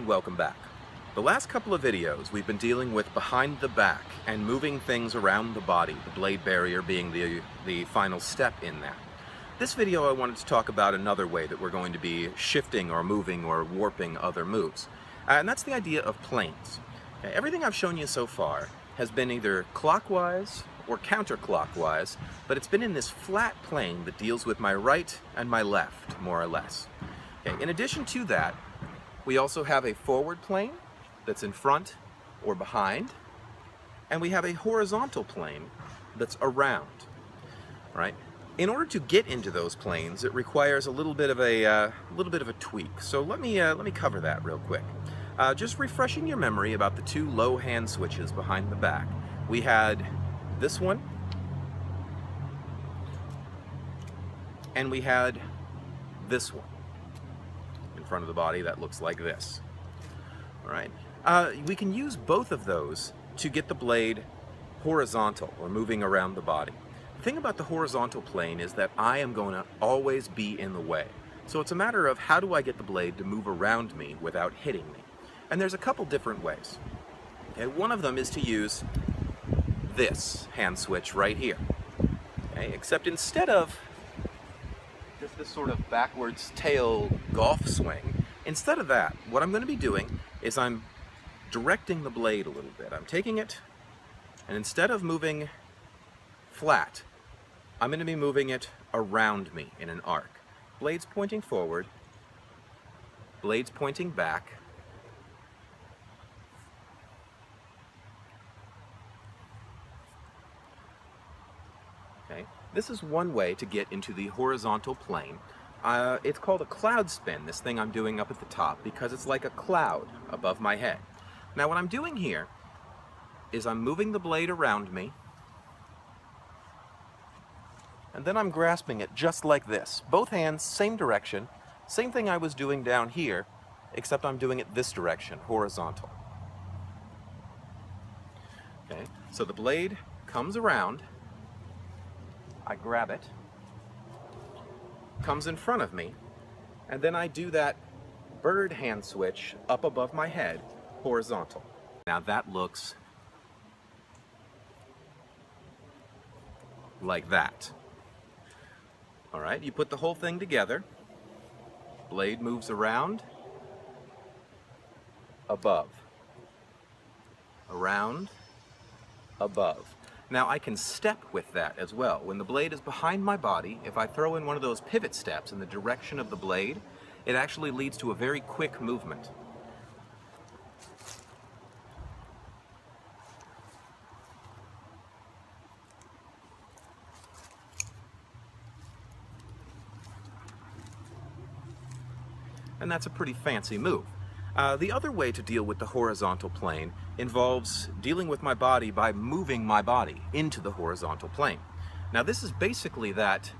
welcome back. The last couple of videos we've been dealing with behind the back and moving things around the body, the blade barrier being the final step in that. This video I wanted to talk about another way that we're going to be shifting or moving or warping other moves. And that's the idea of planes. Okay, everything I've shown you so far has been either clockwise or counterclockwise, but it's been in this flat plane that deals with my right and my left, more or less. Okay, in addition to that, we also have a forward plane that's in front or behind, and we have a horizontal plane that's around. Right? In order to get into those planes, it requires a little bit of a tweak. So let me cover that real quick. Just refreshing your memory about the two low hand switches behind the back. We had this one, and we had this one in front of the body that looks like this. All right. We can use both of those to get the blade horizontal or moving around the body. The thing about the horizontal plane is that I am going to always be in the way. So it's a matter of how do I get the blade to move around me without hitting me. And there's a couple different ways. Okay, one of them is to use this hand switch right here. Okay, except instead of just this sort of backwards tail golf swing, instead of that, what I'm going to be doing is I'm directing the blade a little bit. I'm taking it, and instead of moving flat, I'm going to be moving it around me in an arc. Blades pointing forward, blades pointing back. Okay. This is one way to get into the horizontal plane. It's called a cloud spin, this thing I'm doing up at the top, because it's like a cloud above my head. Now what I'm doing here is I'm moving the blade around me, and then I'm grasping it just like this. Both hands, same direction, same thing I was doing down here, except I'm doing it this direction, horizontal. Okay, so the blade comes around, I grab it, comes in front of me, and then I do that bird hand switch up above my head, horizontal. Now that looks like that. All right, you put the whole thing together, blade moves around, above, around, above. Now I can step with that as well. When the blade is behind my body, if I throw in one of those pivot steps in the direction of the blade, it actually leads to a very quick movement. And that's a pretty fancy move. The other way to deal with the horizontal plane involves dealing with my body by moving my body into the horizontal plane. Now this is basically that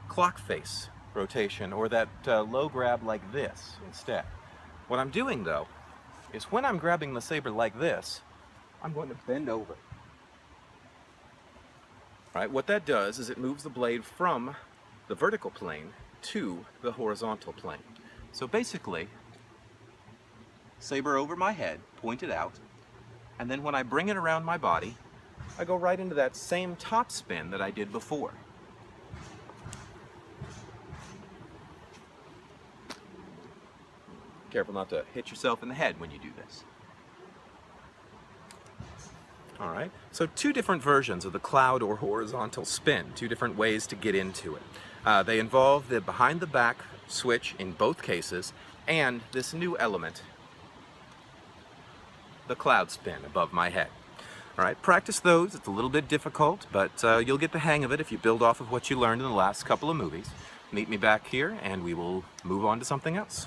clock face rotation, or that low grab like this instead. What I'm doing though is when I'm grabbing the saber like this, I'm going to bend over. Right? What that does is it moves the blade from the vertical plane to the horizontal plane. So basically, saber over my head, pointed out, and then when I bring it around my body, I go right into that same top spin that I did before. Careful not to hit yourself in the head when you do this. All right, so two different versions of the cloud or horizontal spin, two different ways to get into it. They involve the behind the back switch in both cases, and this new element, the cloud spin above my head. All right, practice those. It's a little bit difficult, but you'll get the hang of it if you build off of what you learned in the last couple of movies. Meet me back here, and we will move on to something else.